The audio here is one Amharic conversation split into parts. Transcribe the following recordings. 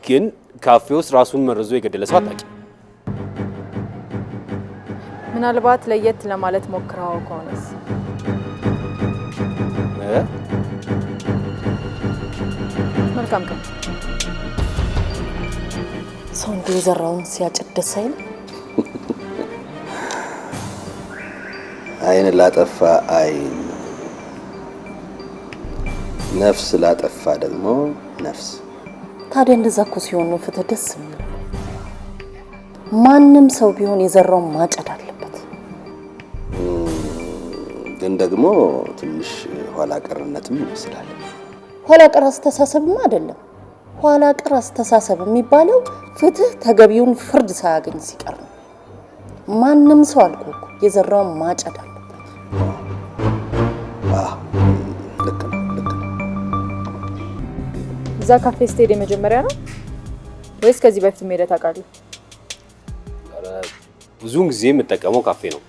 ግን ካፌ ውስጥ ራሱን መርዞ የገደለ ሰው አጣቂ ምናልባት ለየት ለማለት ሞክራው ከሆነስ መልካም ቀን ሰው እንደዘራውን ሲያጭድ ደስ አይል አይን ላጠፋ አይን ነፍስ ላጠፋ ደግሞ ነፍስ ታዲያ እንደዛ እኮ ሲሆን ነው ፍትህ ደስ የሚለው ማንንም ሰው ቢሆን የዘራውን ማጨድ አለበት ግን ደግሞ ትንሽ ኋላ ቀርነትም ይመስላል ኋላ ቀር አስተሳሰብማ አይደለም ኋላ ቀር አስተሳሰብ የሚባለው ፍትህ ተገቢውን ፍርድ ሳያገኝ ሲቀር ነው ማንንም ሰው አልኩ የዘራውን ማጨድ አለበት ልክ ነው እዛ ካፌ ስቴድ የመጀመሪያ ነው ወይስ ከዚህ በፊት ሄደህ ታውቃለህ ብዙውን ጊዜ የምጠቀመው ካፌ ነው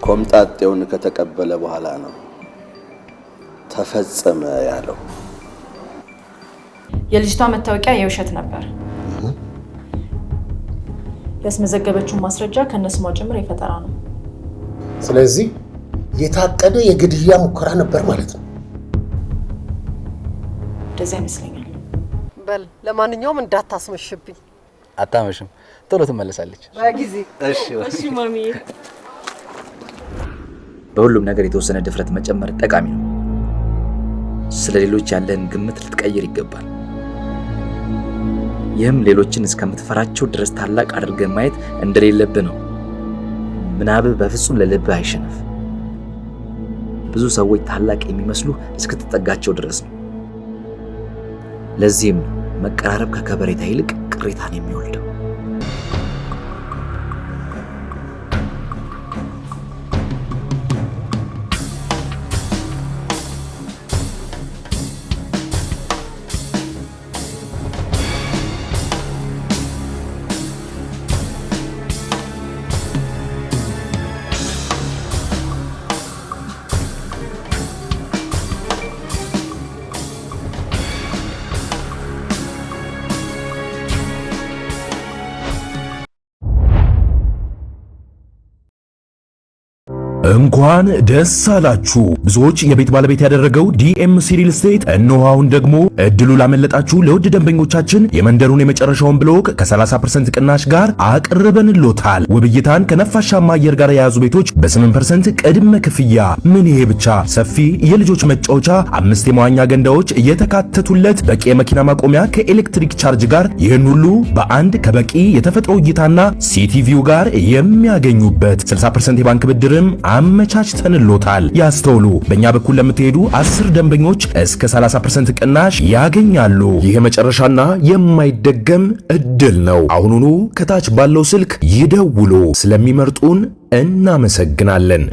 ኮምጣጤውን ከተቀበለ በኋላ ነው ተፈጸመ ያለው የልጅቷ መታወቂያ የውሸት ነበር ያስመዘገበችው ማስረጃ ከነስሟ ጭምር የፈጠራ ነው ስለዚህ የታቀደ የግድያ ሙከራ ነበር ማለት ነው እንደዛ ይመስለኛል በል ለማንኛውም እንዳታስመሽብኝ አታመሽም ቶሎ ትመለሳለች በጊዜ እሺ ማሚ በሁሉም ነገር የተወሰነ ድፍረት መጨመር ጠቃሚ ነው ስለሌሎች ያለን ግምት ልትቀይር ይገባል ይህም ሌሎችን እስከምትፈራቸው ድረስ ታላቅ አድርገህ ማየት እንደሌለብህ ነው ምናብህ በፍጹም ለልብህ አይሸነፍ ብዙ ሰዎች ታላቅ የሚመስሉ እስክትጠጋቸው ድረስ ነው ለዚህም መቀራረብ ከከበሬታ ይልቅ ቅሬታን የሚወልደው እንኳን ደስ አላችሁ ብዙዎች የቤት ባለቤት ያደረገው ዲኤምሲ ሪል ስቴት እነሆ አሁን ደግሞ እድሉ ላመለጣችሁ ለውድ ደንበኞቻችን የመንደሩን የመጨረሻውን ብሎክ ከ30% ቅናሽ ጋር አቅርበንሎታል ውብይታን ከነፋሻማ አየር ጋር የያዙ ቤቶች በ8% ቅድመ ክፍያ ምን ይሄ ብቻ ሰፊ የልጆች መጫወቻ 5 የመዋኛ ገንዳዎች የተካተቱለት በቂ የመኪና ማቆሚያ ከኤሌክትሪክ ቻርጅ ጋር ይህን ሁሉ በአንድ ከበቂ የተፈጥሮ እይታና ሲቲቪው ጋር የሚያገኙበት 60% የባንክ ብድርም አመቻችተንሎታል ያስተውሉ በእኛ በኩል ለምትሄዱ 10 ደንበኞች እስከ 30% ቅናሽ ያገኛሉ ይሄ መጨረሻና የማይደገም እድል ነው አሁኑኑ ከታች ባለው ስልክ ይደውሉ ስለሚመርጡን እናመሰግናለን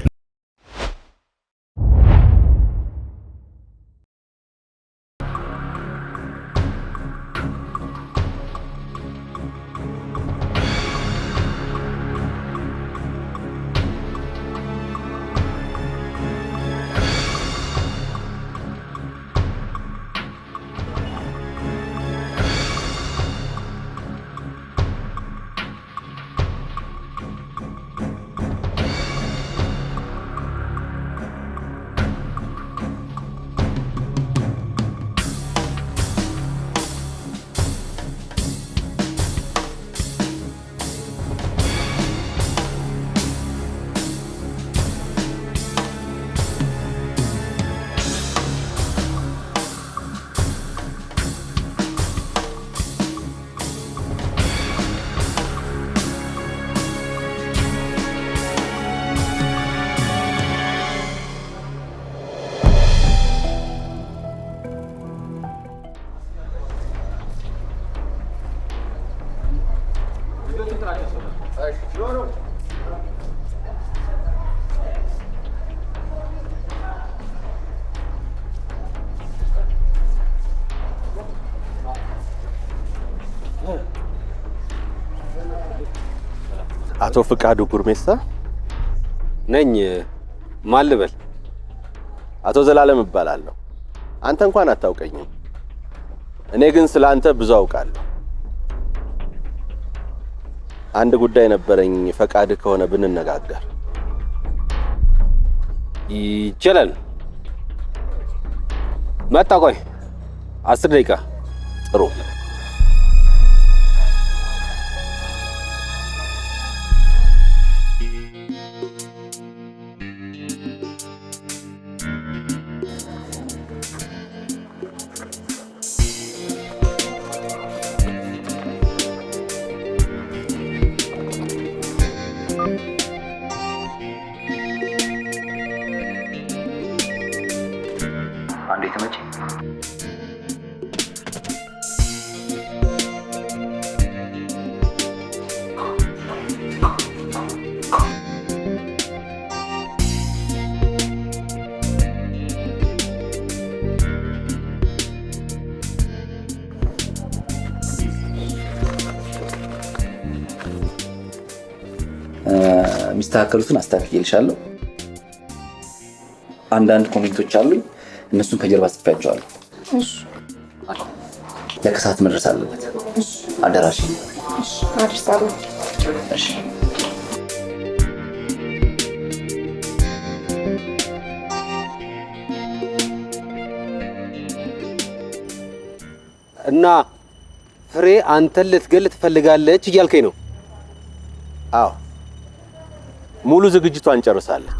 አቶ ፍቃዱ ጉርሜሳ ነኝ። ማን ልበል? አቶ ዘላለም እባላለሁ። አንተ እንኳን አታውቀኝም። እኔ ግን ስላንተ ብዙ አውቃለሁ። አንድ ጉዳይ ነበረኝ፣ ፈቃድ ከሆነ ብንነጋገር ይችላል? መጣ። ቆይ 10 ደቂቃ። ጥሩ። ሚስተካከሉትን አስተካክዬልሻለሁ። አንዳንድ ኮሜንቶች አሉኝ፣ እነሱን ከጀርባ ጽፌያቸዋለሁ። እሺ ለከሳት መድረስ አለበት። አደራሽ። እሺ አድርሳለሁ። እሺ እና ፍሬ አንተን ልትገል ትፈልጋለች እያልከኝ ነው? አዎ፣ ሙሉ ዝግጅቷን ጨርሳለች።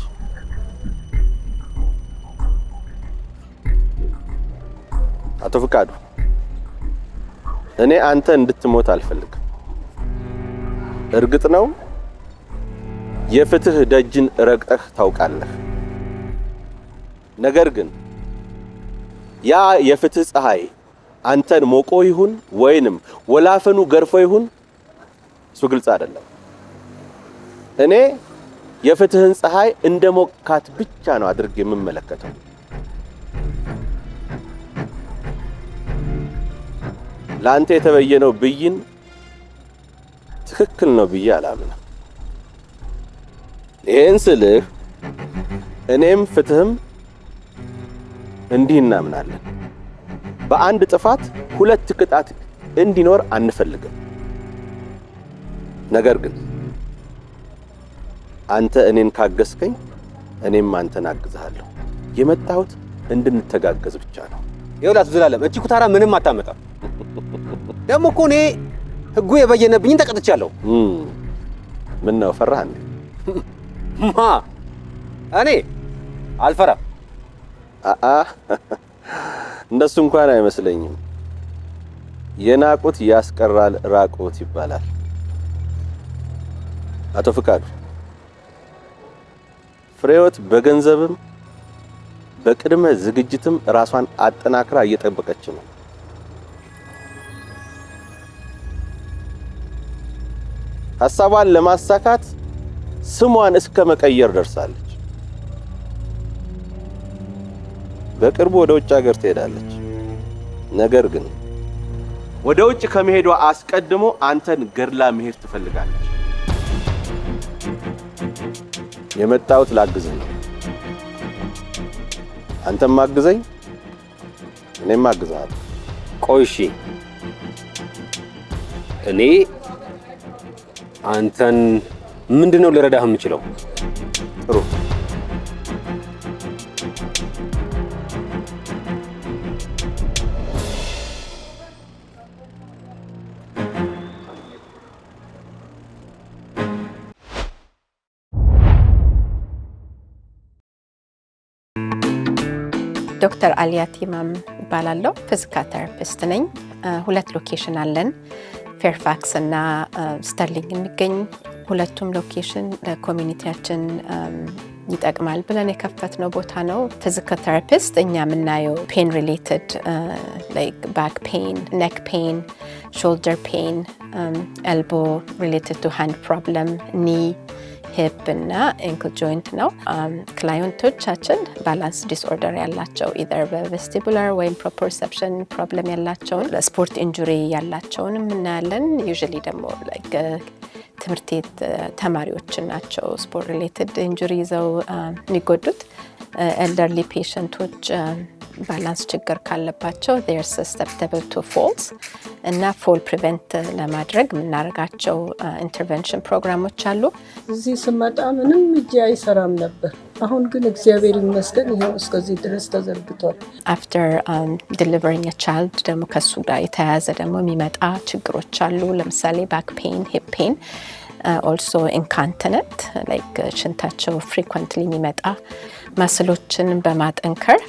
አቶ ፍቃዱ፣ እኔ አንተ እንድትሞት አልፈልግም። እርግጥ ነው የፍትህ ደጅን ረግጠህ ታውቃለህ። ነገር ግን ያ የፍትህ ፀሐይ አንተን ሞቆ ይሁን ወይንም ወላፈኑ ገርፎ ይሁን እሱ ግልጽ አይደለም። እኔ የፍትህን ፀሐይ እንደ ሞቃት ብቻ ነው አድርጌ የምመለከተው። ለአንተ የተበየነው ብይን ትክክል ነው ብዬ አላምንም። ይሄን ስልህ እኔም ፍትህም እንዲህ እናምናለን። በአንድ ጥፋት ሁለት ቅጣት እንዲኖር አንፈልግም። ነገር ግን አንተ እኔን ካገዝከኝ እኔም አንተን አግዝሃለሁ። የመጣሁት እንድንተጋገዝ ብቻ ነው። ይኸውልህ አቶ ዘላለም፣ እቺ ኩታራ ምንም አታመጣም። ደግሞ እኮ እኔ ህጉ የበየነብኝን ተቀጥቻለሁ። ምን ነው ፈራህ እንዴ? ማ እኔ አልፈራም። እንደሱ እንኳን አይመስለኝም። የናቁት ያስቀራል ራቁት ይባላል። አቶ ፍቃዱ፣ ፍሬወት በገንዘብም በቅድመ ዝግጅትም ራሷን አጠናክራ እየጠበቀች ነው። ሐሳቧን ለማሳካት ስሟን እስከ መቀየር ደርሳለች። በቅርቡ ወደ ውጭ ሀገር ትሄዳለች። ነገር ግን ወደ ውጭ ከመሄዷ አስቀድሞ አንተን ገድላ መሄድ ትፈልጋለች። የመጣሁት ላግዝህ ነው። አንተም ማግዘኝ፣ እኔም አግዝሃለሁ። ቆይ እሺ፣ እኔ አንተን ምንድነው ልረዳህ የምችለው? ጥሩ። ዶክተር አሊያት ኢማም እባላለሁ። ፊዚካል ቴራፒስት ነኝ። 2 ሎኬሽን አለን፣ ፌርፋክስ እና ስተርሊንግ የሚገኝ። ሁለቱም ሎኬሽን ለኮሚኒቲያችን ይጠቅማል ብለን የከፈትነው ቦታ ነው። ፊዚካል ቴራፒስት እኛ የምናየው ፔን ሪሌትድ ላይክ ባክ ፔን፣ ኔክ ፔን፣ ሾልደር ፔን፣ ኤልቦ ሪሌትድ ቱ ሃንድ ፕሮብለም፣ ኒ ሂፕ እና ኤንክል ጆይንት ነው። ክላይንቶቻችን ባላንስ ዲስኦርደር ያላቸው ኢዘር በቬስቲቡላር ወይም ፕሮፕሮሰፕሽን ፕሮብለም ያላቸውን፣ ለስፖርት ኢንጁሪ ያላቸውን እናያለን። ዩዥሊ ደግሞ ትምህርት ቤት ተማሪዎች ናቸው ስፖርት ሪሌትድ ኢንጁሪ ይዘው የሚጎዱት። ኤልደርሊ ፔሸንቶች ባላንስ ችግር ካለባቸው they are susceptible to falls እና ፎል ፕሪቨንት ለማድረግ የምናደርጋቸው ኢንተርቬንሽን ፕሮግራሞች አሉ። እዚህ ስመጣ ምንም እጄ አይሰራም ነበር። አሁን ግን እግዚአብሔር ይመስገን ይሄው እስከዚህ ድረስ ተዘርግቷል። after delivering a child ደግሞ ከሱ ጋር የተያያዘ ደግሞ የሚመጣ ችግሮች አሉ። ለምሳሌ back pain, hip pain, also incontinent like ሽንታቸው frequently የሚመጣ ማስሎችን በማጠንከር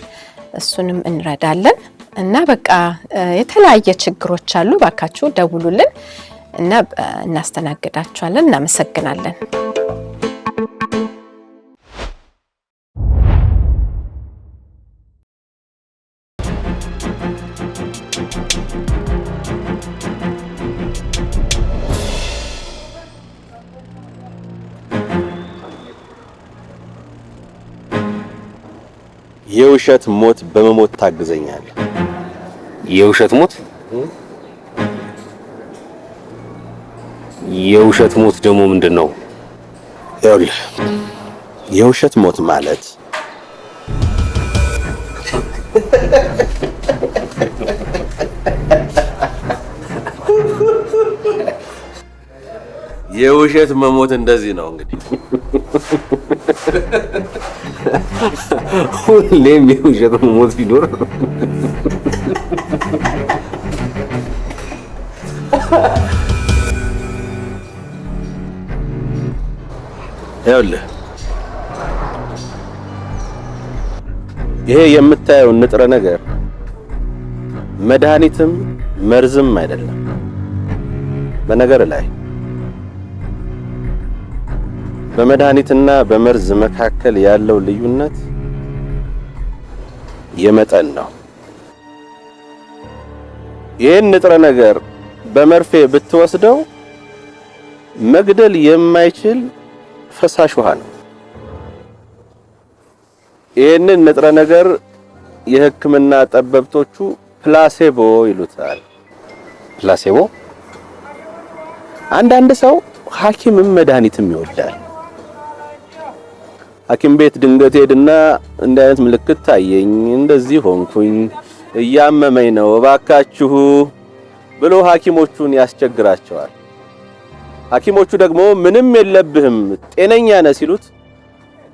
እሱንም እንረዳለን። እና በቃ የተለያየ ችግሮች አሉ። ባካችሁ ደውሉልን እና እናስተናግዳችኋለን። እናመሰግናለን። የውሸት ሞት በመሞት ታግዘኛል። የውሸት ሞት? የውሸት ሞት ደግሞ ምንድነው? ይኸውልህ የውሸት ሞት ማለት የውሸት መሞት እንደዚህ ነው እንግዲህ ሁሌም የውሸት መሞት ቢኖር ይኸውልህ ይሄ የምታየው ንጥረ ነገር መድኃኒትም መርዝም አይደለም። በነገር ላይ በመድኃኒትና በመርዝ መካከል ያለው ልዩነት የመጠን ነው። ይህን ንጥረ ነገር በመርፌ ብትወስደው መግደል የማይችል ፈሳሽ ውሃ ነው። ይህንን ንጥረ ነገር የሕክምና ጠበብቶቹ ፕላሴቦ ይሉታል። ፕላሴቦ? አንዳንድ ሰው ሐኪምም መድኃኒትም ይወዳል። ሐኪም ቤት ድንገት ሄድና እንዲህ አይነት ምልክት ታየኝ፣ እንደዚህ ሆንኩኝ፣ እያመመኝ ነው እባካችሁ ብሎ ሐኪሞቹን ያስቸግራቸዋል። ሐኪሞቹ ደግሞ ምንም የለብህም ጤነኛ ነህ ሲሉት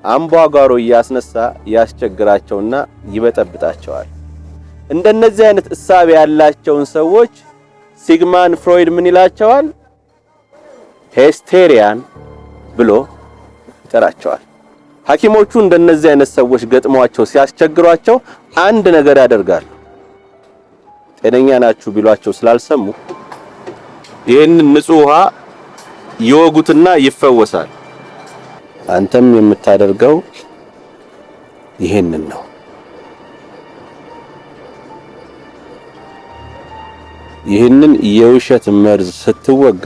አምቧጓሮ እያስነሳ ያስቸግራቸውና ይበጠብጣቸዋል። እንደነዚህ አይነት እሳቤ ያላቸውን ሰዎች ሲግማንድ ፍሮይድ ምን ይላቸዋል? ሂስቴሪያን ብሎ ይጠራቸዋል። ሐኪሞቹ እንደነዚህ አይነት ሰዎች ገጥሟቸው ሲያስቸግሯቸው አንድ ነገር ያደርጋሉ። ጤነኛ ናችሁ ቢሏቸው ስላልሰሙ ይህንን ንጹህ ውሃ ይወጉትና ይፈወሳል። አንተም የምታደርገው ይሄንን ነው። ይህንን የውሸት መርዝ ስትወጋ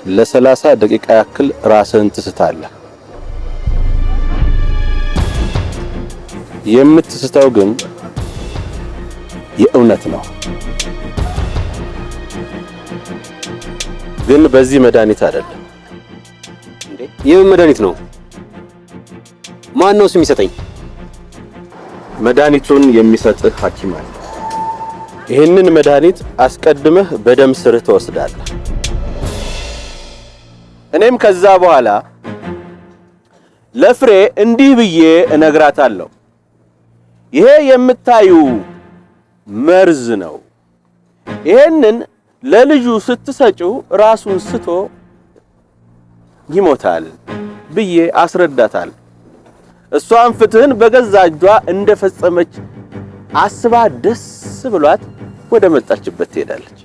ለ30 ደቂቃ ያክል ራስህን ትስታለህ። የምትስተው ግን የእውነት ነው። ግን በዚህ መድኃኒት አይደለም። እንዴ የምን መድኃኒት ነው? ማን ነው የሚሰጠኝ? መድኃኒቱን የሚሰጥህ ሐኪም አለ። ይህንን መድኃኒት አስቀድመህ በደም ስርህ ትወስዳለህ። እኔም ከዛ በኋላ ለፍሬ እንዲህ ብዬ እነግራታለሁ፣ ይሄ የምታዩ መርዝ ነው። ይሄንን ለልጁ ስትሰጪው ራሱን ስቶ ይሞታል ብዬ አስረዳታለሁ። እሷን ፍትህን በገዛ እጇ እንደፈጸመች አስባ ደስ ብሏት ወደ መጣችበት ትሄዳለች።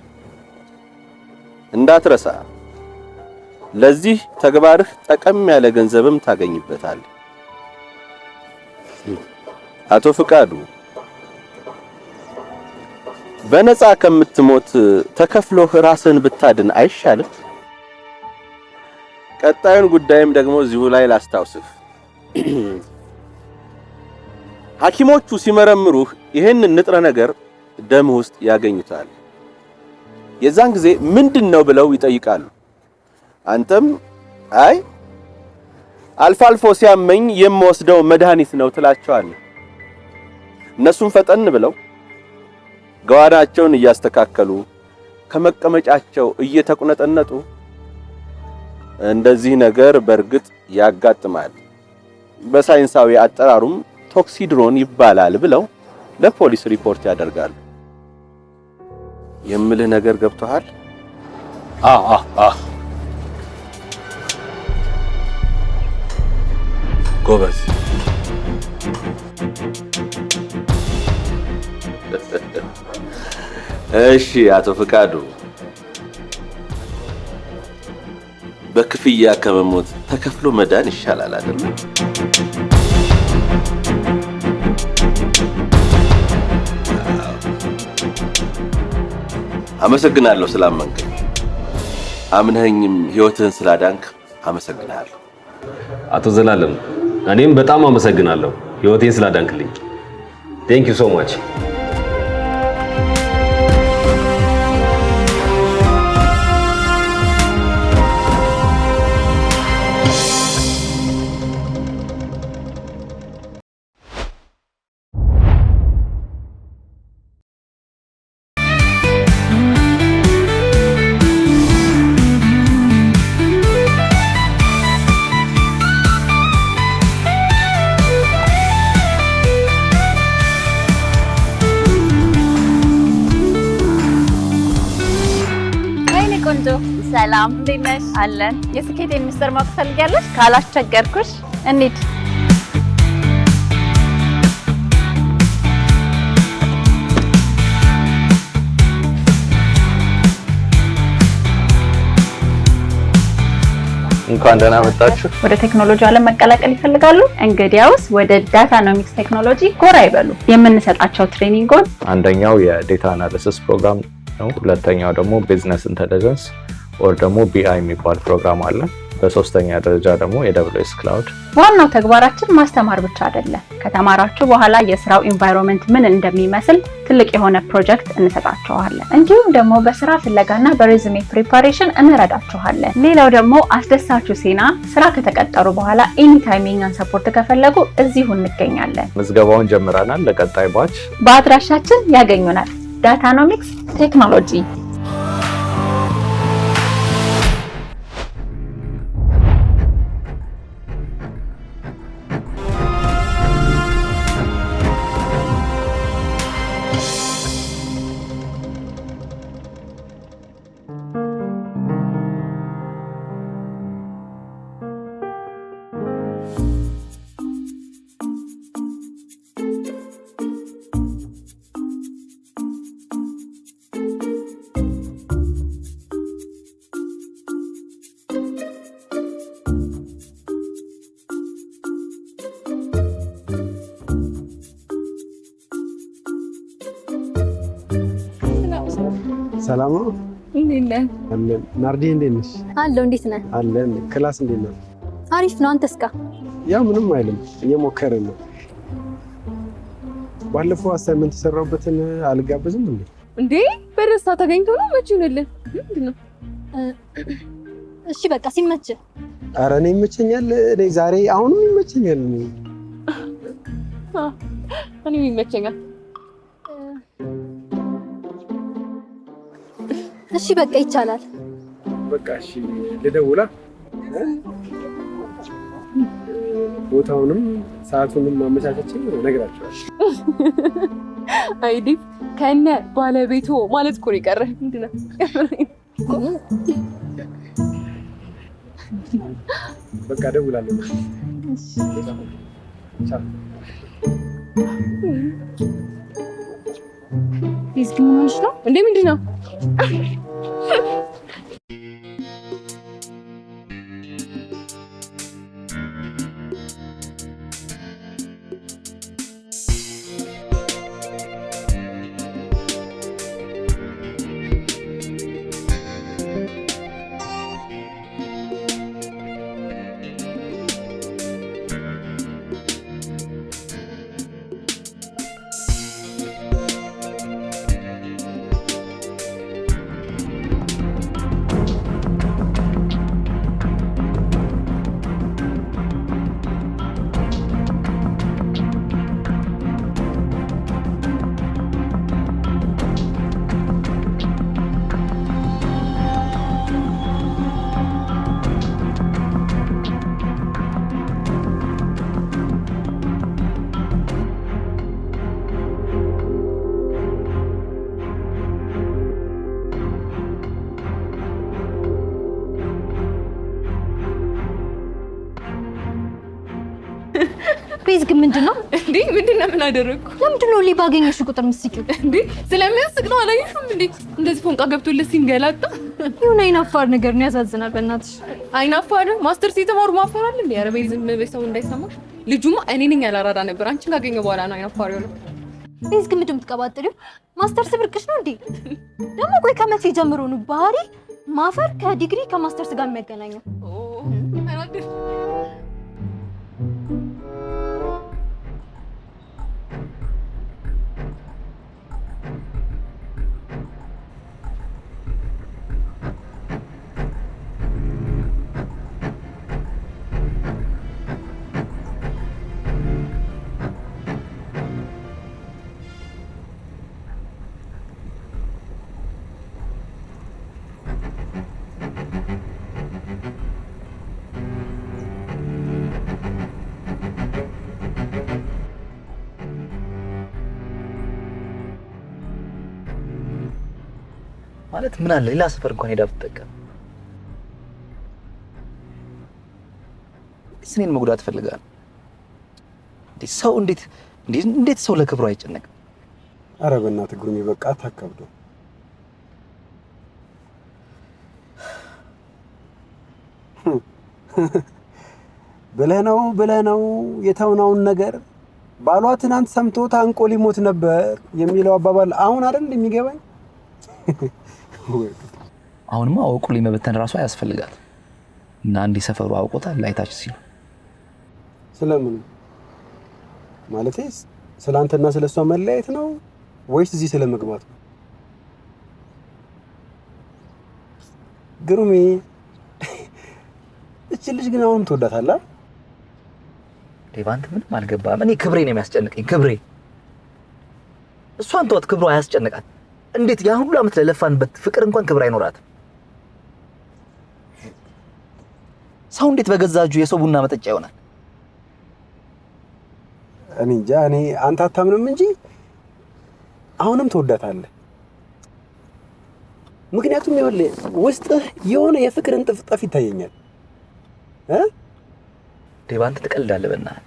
እንዳትረሳ፣ ለዚህ ተግባርህ ጠቀም ያለ ገንዘብም ታገኝበታለህ። አቶ ፍቃዱ በነፃ ከምትሞት ተከፍሎህ ራስህን ብታድን አይሻልም? ቀጣዩን ጉዳይም ደግሞ እዚሁ ላይ ላስታውስህ። ሐኪሞቹ ሲመረምሩህ ይህንን ንጥረ ነገር ደም ውስጥ ያገኙታል። የዛን ጊዜ ምንድነው ብለው ይጠይቃሉ። አንተም አይ አልፎ አልፎ ሲያመኝ የምወስደው መድኃኒት ነው ትላቸዋለህ። እነሱም ፈጠን ብለው ገዋናቸውን እያስተካከሉ ከመቀመጫቸው እየተቁነጠነጡ እንደዚህ ነገር በርግጥ ያጋጥማል፣ በሳይንሳዊ አጠራሩም ቶክሲድሮን ይባላል ብለው ለፖሊስ ሪፖርት ያደርጋሉ። የምልህ ነገር ገብቶሃል? ጎበዝ። እሺ አቶ ፍቃዱ፣ በክፍያ ከመሞት ተከፍሎ መዳን ይሻላል አይደል? አመሰግናለሁ ስላመንከኝ፣ አምነኸኝም ህይወትህን ስላዳንክ አመሰግናለሁ። አቶ ዘላለም እኔም በጣም አመሰግናለሁ ህይወቴን ስላዳንክልኝ። ቴንክ ዩ ሶ ማች። ሰላም እንዴት ነሽ? አለን። የስኬቴን ሚስጥር ማወቅ ትፈልጊያለሽ? ካላስቸገርኩሽ እንሂድ። እንኳን ደህና መጣችሁ። ወደ ቴክኖሎጂ ዓለም መቀላቀል ይፈልጋሉ? እንግዲያውስ ወደ ዳታኖሚክስ ቴክኖሎጂ ጎራ ይበሉ። የምንሰጣቸው ትሬኒንጎች አንደኛው የዴታ አናሊሲስ ፕሮግራም ነው። ሁለተኛው ደግሞ ቢዝነስ ኢንተለጀንስ ኦር ደግሞ ቢአይ የሚባል ፕሮግራም አለ። በሶስተኛ ደረጃ ደግሞ AWS ክላውድ። ዋናው ተግባራችን ማስተማር ብቻ አይደለም። ከተማራችሁ በኋላ የስራው ኢንቫይሮንመንት ምን እንደሚመስል ትልቅ የሆነ ፕሮጀክት እንሰጣችኋለን። እንዲሁም ደግሞ በስራ ፍለጋና በሬዝሜ ፕሪፓሬሽን እንረዳችኋለን። ሌላው ደግሞ አስደሳቹ ዜና፣ ስራ ከተቀጠሩ በኋላ ኤኒ ታይም የኛን ሰፖርት ከፈለጉ እዚሁ እንገኛለን። ምዝገባውን ጀምረናል። ለቀጣይ ባች በአድራሻችን ያገኙናል። ዳታኖሚክስ ቴክኖሎጂ። ሰላም ነው። እንዴት ነህ? አለን። ናርዲ እንዴት ነሽ? አለሁ። እንዴት ነህ? አለን። ክላስ እንዴት ነው? አሪፍ ነው። አንተስ ጋ? ያው ምንም አይልም፣ እየሞከርን ነው። ባለፈው አሳይመንት የሰራሁበትን አልጋበዝም እንዴ? እንዴ በደስታ ተገኝቶ ነው። መቼ ይሆንልህ? ምንድን ነው? እሺ በቃ ሲመች። ኧረ እኔ ይመቸኛል። እኔ ዛሬ አሁንም ይመቸኛል። እኔም ይመቸኛል። እሺ በቃ ይቻላል። በቃ እሺ ልደውላ፣ ቦታውንም ሰዓቱንም ማመቻቸች እነግራቸዋለሁ። አይዲ ከነ ባለቤቱ ማለት እኮ ነው የቀረህ። ምንድን ነው? በቃ እደውላለሁ። ዲስክ ምን ሆነሽ ነው እንዴ? ምንድን ነው? ቤዝ ግን ምንድነው እንዴ? ምንድነው? ምን አደረኩ? ለምንድነው ሊባገኝሽ ቁጥር ምስኪው እንዴ? ስለሚያስቅ ነው አላየሽም እንዴ? እንደዚህ ፎንቃ ገብቶልሽ ሲንገላጣ ይሁን አይናፋር ነገር ነው። ያሳዝናል። በእናትሽ አይናፋር ማስተርስ የተማሩ ማፈራል እንዴ? ኧረ ቤዝ ዝም በይ፣ ሰው እንዳይሰማሽ። ልጁማ እኔ ነኝ ያላራዳ ነበር። አንቺን ካገኘ በኋላ ነው አይናፋር ያለው። ቤዝ ግን ምንድነው የምትቀባጥሪው? ማስተርስ ብርቅሽ ነው እንዴ? ደግሞ ቆይ ከመቼ ጀምሮ ነው ባህሪ ማፈር ከዲግሪ ከማስተርስ ጋር የሚያገናኘው? ማለት ምን አለ ሌላ ሰፈር እንኳን ሄዳ ብትጠቀም። እኔን መጉዳት ፈልጋለሁ። እንዴት ሰው ለክብሩ አይጨነቅም? ኧረ በእናትህ ግሩሜ በቃ አታከብዱ። ብለህ ነው የተውናውን ነገር ባሏ ትናንት ሰምቶ ታንቆ ሊሞት ነበር የሚለው አባባል አሁን አይደል የሚገባኝ? አሁንማ አውቁ ሊመበተን ራሱ ያስፈልጋል። እና አንዲ ሰፈሩ አውቆታል ላይታች ሲሉ ስለምን ማለቴ ስላንተና ስለሷ መለያየት ነው ወይስ እዚህ ስለመግባት ነው? ግሩሜ እቺ ልጅ ግን አሁን ትወዳታለህ? ዴቫንት ምንም አልገባም። እኔ ክብሬ ነው የሚያስጨንቀኝ። ክብሬ እሷን ተወት፣ ክብሯ አያስጨንቃት። እንዴት ያ ሁሉ አመት ለለፋንበት ፍቅር እንኳን ክብር አይኖራትም? ሰው እንዴት በገዛጁ የሰው ቡና መጠጫ ይሆናል? እኔ እንጃ። እኔ አንተ አታምንም እንጂ አሁንም ትወዳታለህ። ምክንያቱም ይኸውልህ ውስጥህ የሆነ የፍቅር እንጥፍጣፊ ይታየኛል። ዴቫንት ትቀልዳለህ በእናትህ።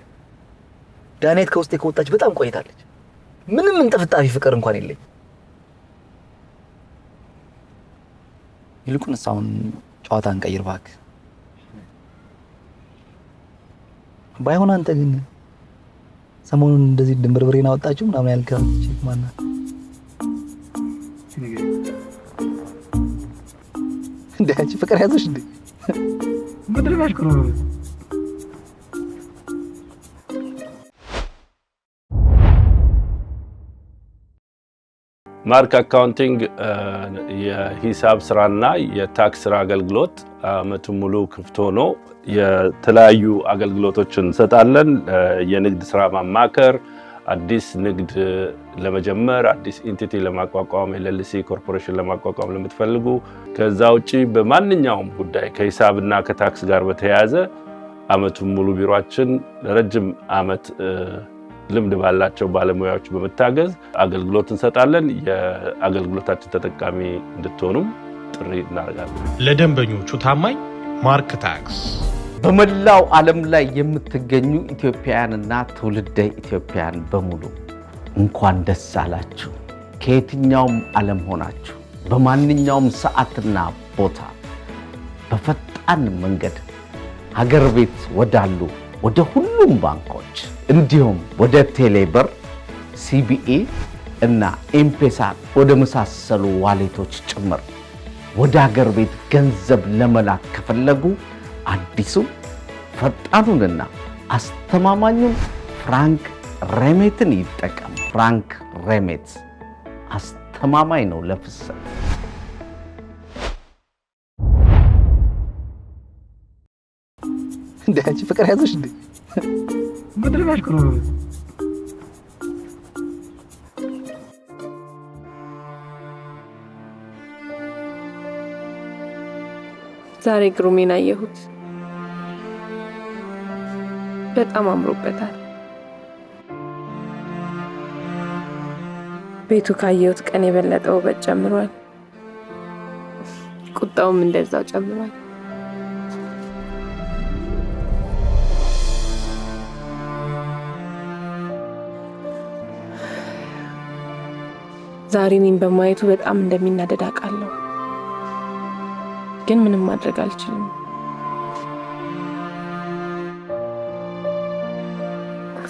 ዳንኤት ከውስጤ ከወጣች በጣም ቆይታለች። ምንም እንጥፍጣፊ ፍቅር እንኳን የለኝ። ይልቁንስ አሁን ጨዋታ እንቀይር እባክህ። ባይሆን አንተ ግን ሰሞኑን እንደዚህ ድንብርብሬን አወጣችሁ ምናምን ያልከው ቼክ ማናት? እንዴ አንቺ ፍቅር ያዘሽ እንዴ? በድርጋሽ ነው። ማርክ አካውንቲንግ የሂሳብ ስራና የታክስ ስራ አገልግሎት አመቱን ሙሉ ክፍት ሆኖ የተለያዩ አገልግሎቶችን እንሰጣለን። የንግድ ስራ ማማከር፣ አዲስ ንግድ ለመጀመር፣ አዲስ ኢንቲቲ ለማቋቋም፣ ኤልኤልሲ ኮርፖሬሽን ለማቋቋም ለምትፈልጉ፣ ከዛ ውጪ በማንኛውም ጉዳይ ከሂሳብና ከታክስ ጋር በተያያዘ አመቱን ሙሉ ቢሮአችን ለረጅም አመት ልምድ ባላቸው ባለሙያዎች በመታገዝ አገልግሎት እንሰጣለን። የአገልግሎታችን ተጠቃሚ እንድትሆኑም ጥሪ እናደርጋለን። ለደንበኞቹ ታማኝ ማርክ ታክስ። በመላው ዓለም ላይ የምትገኙ ኢትዮጵያውያንና ትውልደ ኢትዮጵያውያን በሙሉ እንኳን ደስ አላችሁ። ከየትኛውም ዓለም ሆናችሁ በማንኛውም ሰዓትና ቦታ በፈጣን መንገድ ሀገር ቤት ወዳሉ ወደ ሁሉም ባንኮች እንዲሁም ወደ ቴሌብር፣ ሲቢኢ እና ኤምፔሳ ወደ መሳሰሉ ዋሌቶች ጭምር ወደ ሀገር ቤት ገንዘብ ለመላክ ከፈለጉ አዲሱ ፈጣኑንና አስተማማኙን ፍራንክ ሬሜትን ይጠቀሙ። ፍራንክ ሬሜት አስተማማኝ ነው ለፍሰት። እንዴ አንቺ ፍቅር ያዘሽ እንዴ? በድርጋሽ ነው። ዛሬ ግሩሜን አየሁት። በጣም አምሮበታል። ቤቱ ካየሁት ቀን የበለጠ ውበት ጨምሯል። ቁጣውም እንደዛው ጨምሯል። ዛሬ እኔን በማየቱ በጣም እንደሚናደድ አውቃለሁ። ግን ምንም ማድረግ አልችልም።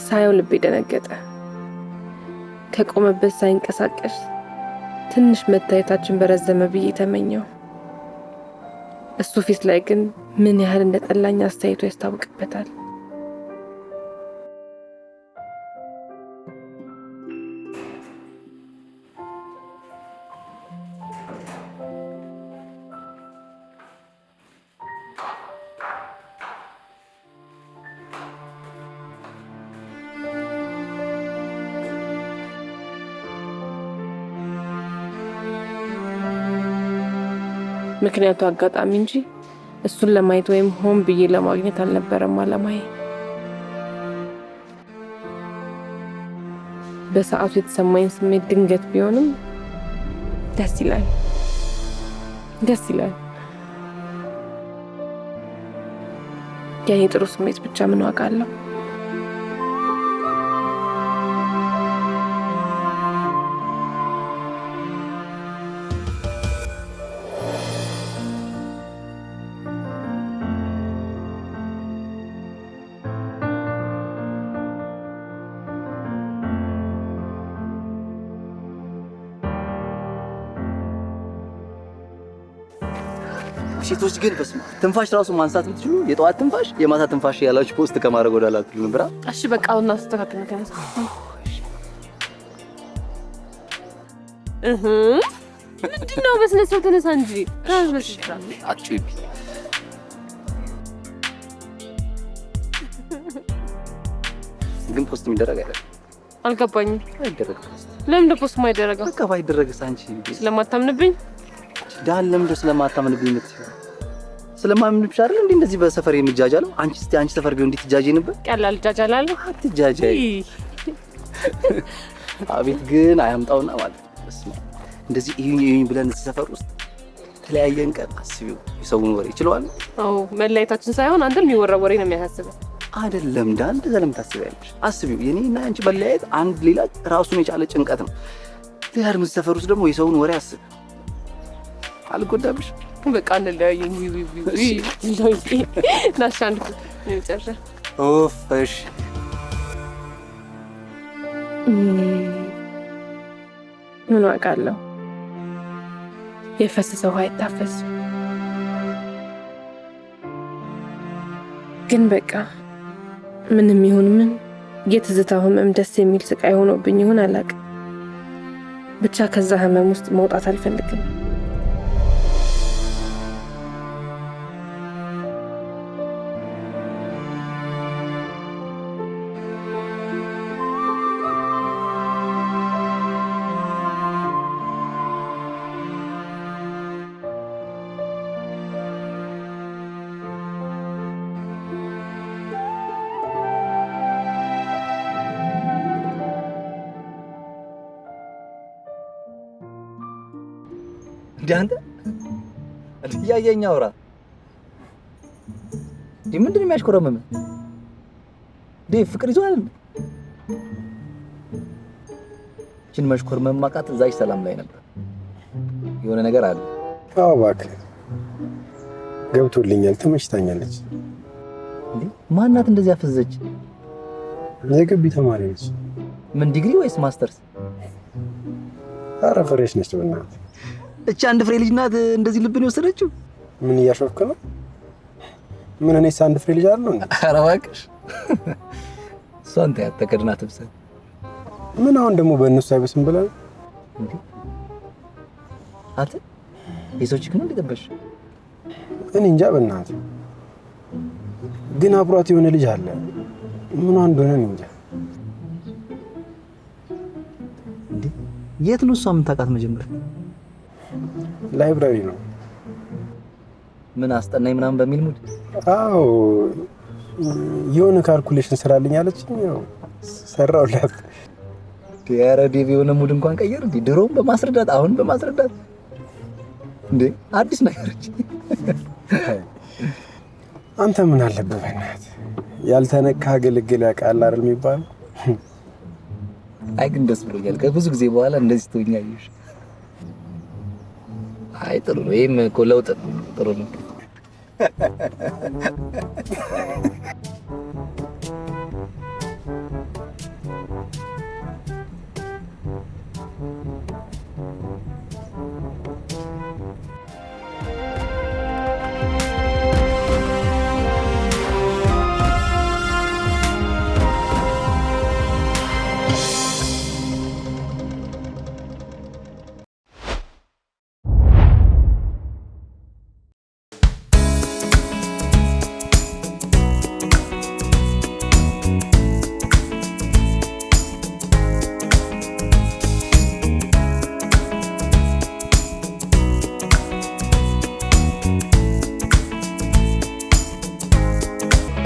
ሳየው ልቤ ደነገጠ። ከቆመበት ሳይንቀሳቀስ ትንሽ መታየታችን በረዘመ ብዬ ተመኘው። እሱ ፊት ላይ ግን ምን ያህል እንደጠላኝ አስተያየቱ ያስታውቅበታል። ምክንያቱ አጋጣሚ እንጂ እሱን ለማየት ወይም ሆን ብዬ ለማግኘት አልነበረም አላማዬ። በሰዓቱ የተሰማኝ ስሜት ድንገት ቢሆንም ደስ ይላል። የኔ ጥሩ ስሜት ብቻ ምን ዋጋ አለው? ሴቶች ግን በስማ ትንፋሽ ራሱ ማንሳት የምትችሉ የጠዋት ትንፋሽ የማታ ትንፋሽ ያላችሁ ፖስት ከማድረግ ወደ ኋላ አትሉም ብራ። እሺ በቃ አሁን አስተካክል ተነሳ። ምንድነው? በስነ ስርዓት ተነሳ እንጂ አጭይ ግን ፖስት የሚደረግ አይደለም። አልገባኝም። አይደረግም። ለምን ፖስት ማይደረገው? በቃ ባይደረግስ አንቺ ስለማታምንብኝ ዳን ለምን ስለማታምንብኝ የምትይው? ስለማምንብሽ አይደል እንዴ እንደዚህ በሰፈር የሚጃጃለው? አንቺ እስቲ አንቺ ሰፈር ቢሆን እንዴት ትጃጂ ነበር? ቀላል ጃጃላለሁ። አትጃጃይ። አቤት ግን አያምጣውና ማለት በስመ አብ እንደዚህ ይሁን ብለን ሰፈር ውስጥ ተለያየን ቀን አስቢው የሰውን ወሬ ይችላል። አዎ መለያየታችን ሳይሆን አንተን የሚወራው ወሬ ነው የሚያሳስበው። አይደለም ዳን እንደዛ ለምን ታስቢያለሽ? አስቢው የኔና አንቺ መለያየት አንድ ሌላ ራሱን የቻለ ጭንቀት ነው። ሌላ ደግሞ ሰፈር ውስጥ ደግሞ የሰውን ወሬ አስብ። አልጎዳብሽ? በቃ እንለያየኝ። ናሻንኩ ነው ኦፍ እሺ ምን ዋጋለሁ? የፈሰሰው ውሃ አይታፈስም። ግን በቃ ምንም ይሁን ምን የትዝታው ህመም ደስ የሚል ስቃይ ሆኖብኝ ይሁን አላውቅም። ብቻ ከዛ ህመም ውስጥ መውጣት አልፈልግም። ዳንተ ያየኛ አውራ ምንድን ነው የሚያሽኮረመም? ፍቅር ይዟል። እችን መሽኮርመም ማቃት እዛች ሰላም ላይ ነበር። የሆነ ነገር አለ። አዎ እባክህ ገብቶልኛል። ተመችታኛለች። ማናት እንደዚህ ያፈዘች? የግቢ ተማሪ ነች። ምን ዲግሪ ወይስ ማስተርስ? ኧረ ፍሬሽ ነች በእናትህ። እቺ አንድ ፍሬ ልጅ ናት እንደዚህ ልብን የወሰደችው። ምን እያሾፍክ ነው? ምን እኔስ አንድ ፍሬ ልጅ አይደለሁ እንዴ? ኧረ እባክሽ እሷን ተያት ተከድና ትብሰል። ምን አሁን ደግሞ በእነሱ አይበስም ብለህ እንዴ? አተ የሰው ችግር ነው እንደጠበሽ? እኔ እንጃ በእናትህ ግን አብሯት የሆነ ልጅ አለ። ምን እንደሆነ ነው እንጃ። እንዴ የት ነው እሷ የምታውቃት? መጀመሪያ ላይብራሪ ነው። ምን አስጠናኝ ምናምን በሚል ሙድ? አዎ የሆነ ካልኩሌሽን ስራልኝ አለችኝ። ያው ሰራውላት። ዲያራ ዲቪ የሆነ ሙድ እንኳን ቀየር እንዴ? ድሮም በማስረዳት አሁን በማስረዳት እንዴ አዲስ ነገር እንጂ። አንተ ምን አለበት በእናትህ ያልተነካ ግልግል ያውቃል አይደል የሚባለው? አይ ግን ደስ ብሎኛል። ከብዙ ጊዜ በኋላ እንደዚህ ትሆኛለሽ። አይ ጥሩ ነው። ይሄም እኮ ለውጥ ጥሩ ነው።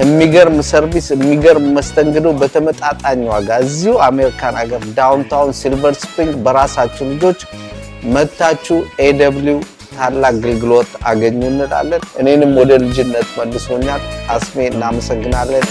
የሚገርም ሰርቪስ የሚገርም መስተንግዶ በተመጣጣኝ ዋጋ እዚሁ አሜሪካን ሀገር ዳውንታውን ሲልቨር ስፕሪንግ በራሳችሁ ልጆች መታችሁ AW ታላቅ አገልግሎት አገኙ እንላለን። እኔንም ወደ ልጅነት መልሶኛል። አስሜ እናመሰግናለን።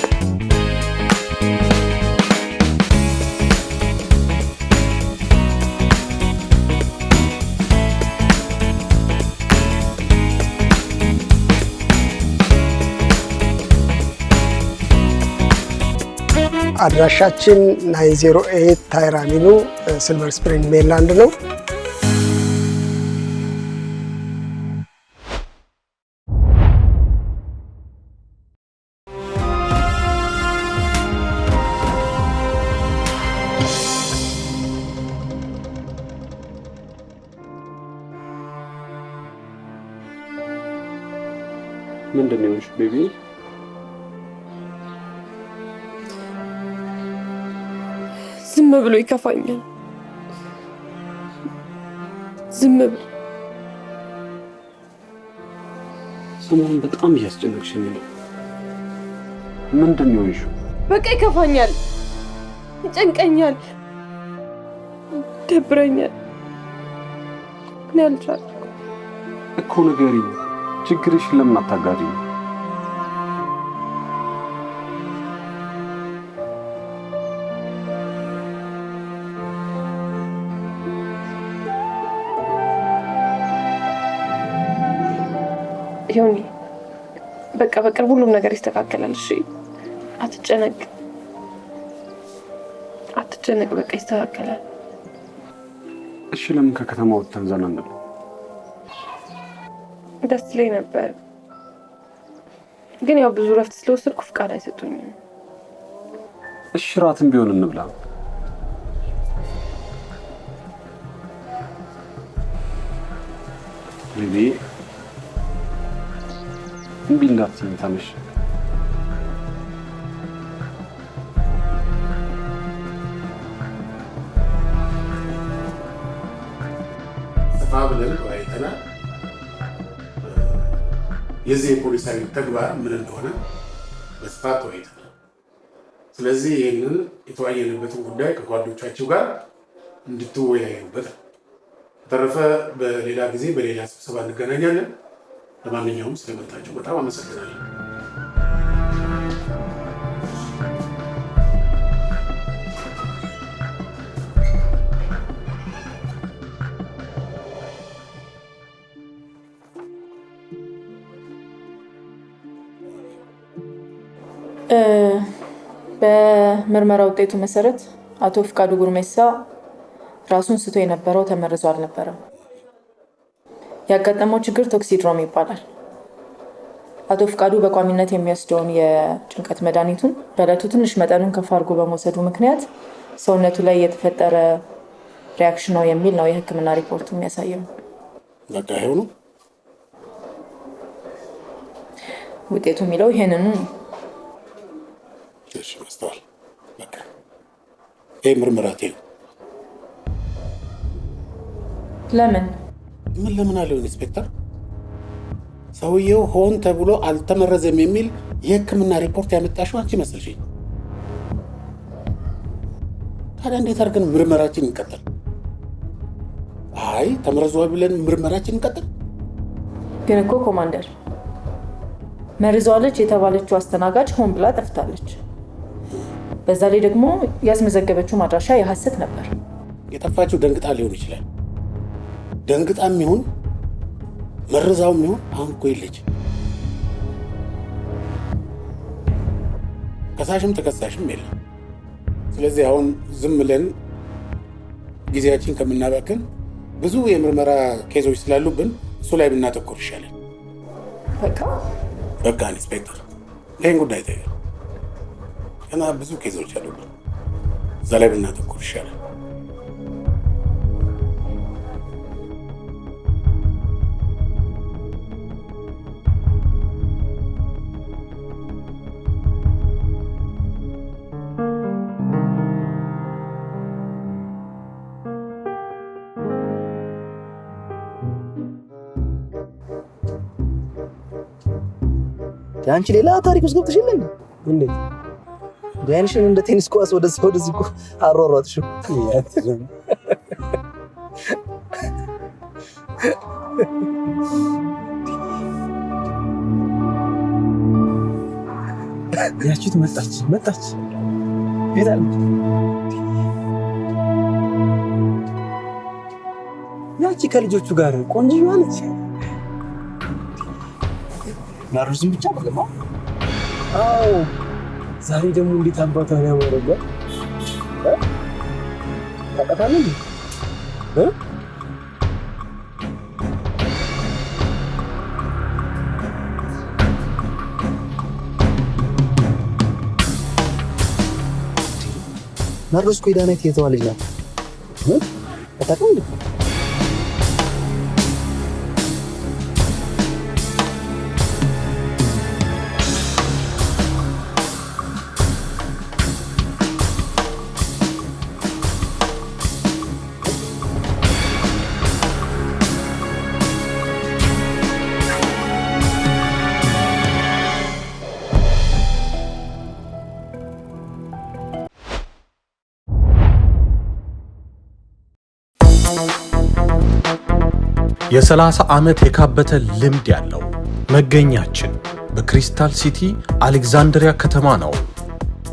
አድራሻችን 908 ታይር አቬኑ ሲልቨር ስፕሪንግ ሜሪላንድ ነው። ምንድን ነው ቤቢ? ዝም ብሎ ይከፋኛል። ዝም ብሎ ሰሞኑን በጣም እያስጨነቅሽኝ ነው። ምንድን ነው ይሹ? በቃ ይከፋኛል፣ ይጨንቀኛል፣ ደብረኛል። እኔ አልቻልኩም እኮ ንገሪኝ። ችግርሽን ለምን አታጋሪኝ? ዮኒ በቃ በቅርቡ ሁሉም ነገር ይስተካከላል። እሺ አትጨነቅ፣ በቃ ይስተካከላል። እሺ ለምን ከከተማ ወጥተን ዘና እንበል? ደስ ይለኝ ነበር፣ ግን ያው ብዙ ረፍት ስለወሰድኩ ፍቃድ አይሰጡኝም። እሺ ራትም ቢሆን እንብላ። ቤቢ እምቢ እንዳትይኝ ታመሽ። ሰፋ ብለን ተወያይተናል። የዚህ የፖሊሳዊ ተግባር ምን እንደሆነ በስፋት ተወያይተናል። ስለዚህ ይህንን የተወያየንበትን ጉዳይ ከጓዶቻችሁ ጋር እንድትወያዩበት ነው። በተረፈ በሌላ ጊዜ በሌላ ስብሰባ እንገናኛለን። ለማንኛውም ስለመጣችሁ በጣም አመሰግናለሁ። በምርመራ ውጤቱ መሰረት አቶ ፍቃዱ ጉርሜሳ ራሱን ስቶ የነበረው ተመርዞ አልነበረም። ያጋጠመው ችግር ቶክሲድሮም ይባላል። አቶ ፍቃዱ በቋሚነት የሚወስደውን የጭንቀት መድኃኒቱን በዕለቱ ትንሽ መጠኑን ከፍ አድርጎ በመውሰዱ ምክንያት ሰውነቱ ላይ የተፈጠረ ሪያክሽን ነው የሚል ነው የሕክምና ሪፖርቱ የሚያሳየው። በቃ ይሄው ነው ውጤቱ የሚለው ይሄንን ነው። እሺ ማስተዋል በቃ ይሄ ምርመራቴ ነው። ለምን አለው ኢንስፔክተር? ሰውየው ሆን ተብሎ አልተመረዘም የሚል የሕክምና ሪፖርት ያመጣሽው አንቺ መስልሽኝ። ታዲያ እንዴት አድርገን ምርመራችን እንቀጥል? አይ ተመርዟል ብለን ምርመራችን እንቀጥል። ግን እኮ ኮማንደር መርዟለች የተባለችው አስተናጋጅ ሆን ብላ ጠፍታለች። በዛ ላይ ደግሞ ያስመዘገበችው ማድራሻ የሐሰት ነበር። የጠፋችው ደንግጣ ሊሆን ይችላል። ደንግጣም ይሁን መርዛውም ይሁን አሁን እኮ የለች። ከሳሽም ተከሳሽም የለም። ስለዚህ አሁን ዝም ብለን ጊዜያችን ከምናባክን ብዙ የምርመራ ኬዞች ስላሉብን እሱ ላይ ብናተኮር ይሻላል። በቃ ኢንስፔክተር ይህን ጉዳይ ተይው። ገና ብዙ ኬዞች አሉብን፣ እዛ ላይ ብናተኮር ይሻላል። አንቺ ሌላ ታሪክ ውስጥ ገብተሽ የለ እንዴት? ዳንሽን እንደ ቴኒስ ኳስ ወደዚህ እኮ አሯሯጥሽው። ያቺት መጣች ይላል። ያቺ ከልጆቹ ጋር ቆንጆ አለች። ናርዝም ብቻ በለማ። አዎ ዛሬ ደግሞ እንዴት አባቷ ነው ያወረደ? ታውቃታለህ እንዴ? ናርዶስ እኮ የዳናይት የተዋ ልጅ ናት። አታውቅም እንዴ? የ30 ዓመት የካበተ ልምድ ያለው መገኛችን በክሪስታል ሲቲ አሌክዛንድሪያ ከተማ ነው።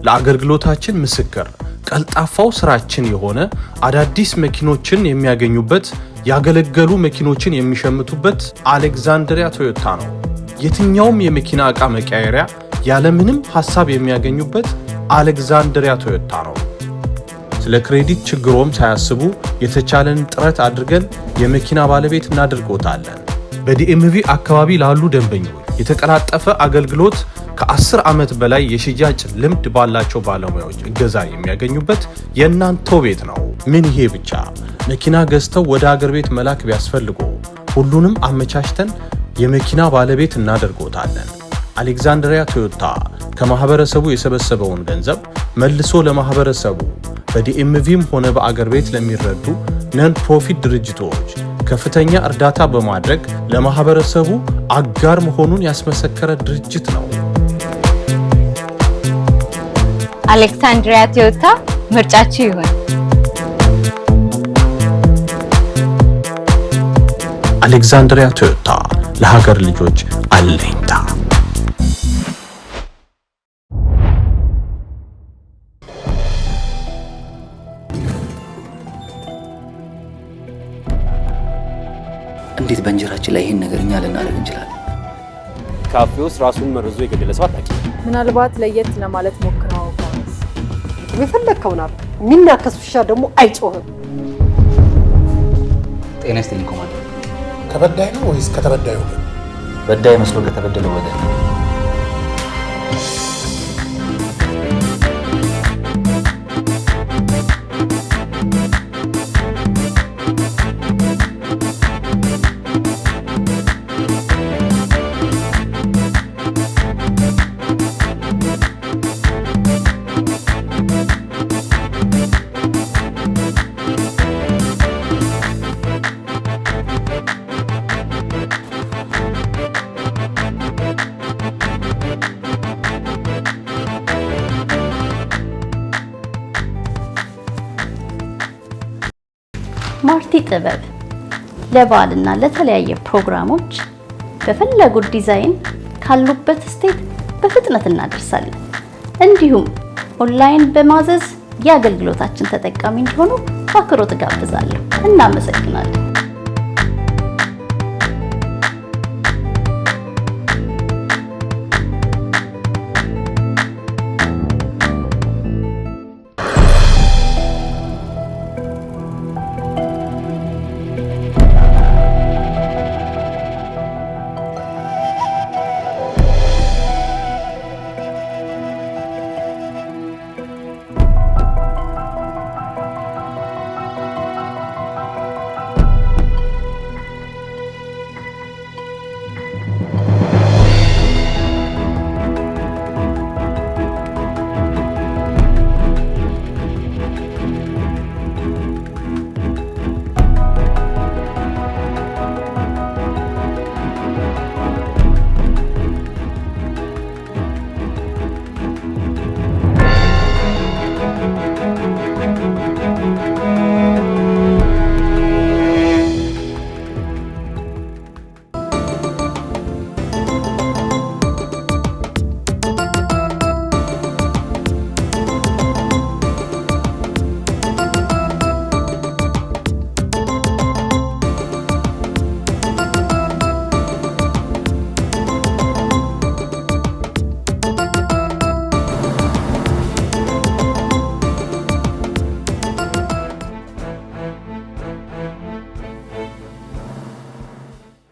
ለአገልግሎታችን ምስክር ቀልጣፋው ስራችን የሆነ አዳዲስ መኪኖችን የሚያገኙበት፣ ያገለገሉ መኪኖችን የሚሸምቱበት አሌክዛንድሪያ ቶዮታ ነው። የትኛውም የመኪና ዕቃ መቀየሪያ ያለምንም ሐሳብ የሚያገኙበት አሌክዛንድሪያ ቶዮታ ነው። ስለ ክሬዲት ችግሮም ሳያስቡ የተቻለን ጥረት አድርገን የመኪና ባለቤት እናድርጎታለን። በዲኤምቪ አካባቢ ላሉ ደንበኞች የተቀላጠፈ አገልግሎት ከ10 ዓመት በላይ የሽያጭ ልምድ ባላቸው ባለሙያዎች እገዛ የሚያገኙበት የእናንተው ቤት ነው። ምን ይሄ ብቻ! መኪና ገዝተው ወደ አገር ቤት መላክ ቢያስፈልጎ ሁሉንም አመቻችተን የመኪና ባለቤት እናደርጎታለን። አሌክዛንድሪያ ቶዮታ ከማህበረሰቡ የሰበሰበውን ገንዘብ መልሶ ለማህበረሰቡ በዲኤምቪም ሆነ በአገር ቤት ለሚረዱ ነን ፕሮፊት ድርጅቶች ከፍተኛ እርዳታ በማድረግ ለማህበረሰቡ አጋር መሆኑን ያስመሰከረ ድርጅት ነው። አሌክሳንድሪያ ቶዮታ ምርጫችሁ ይሁን። አሌክዛንድሪያ ቶዮታ ለሀገር ልጆች አለኝታ። እንዴት በእንጀራችን ላይ ይሄን ነገር እኛ ልናደርግ እንችላለን? ካፌ ውስጥ ራሱን መርዞ የገደለ ሰው አታውቂም? ምናልባት ለየት ለማለት ሞክረው ከሆነስ? የፈለግከውን አድርግ። የሚናከስ ውሻ ደግሞ አይጮህም። ጤና ይስጥልኝ ኮማንደር። ከበዳይ ነው ወይስ ከተበዳዩ? በዳይ መስሎ ከተበደለው ወገን። ማርቲ ጥበብ ለበዓልና ለተለያየ ፕሮግራሞች በፈለጉት ዲዛይን ካሉበት ስቴት በፍጥነት እናደርሳለን። እንዲሁም ኦንላይን በማዘዝ የአገልግሎታችን ተጠቃሚ እንዲሆኑ በአክብሮት ጋብዛለሁ። እናመሰግናለን።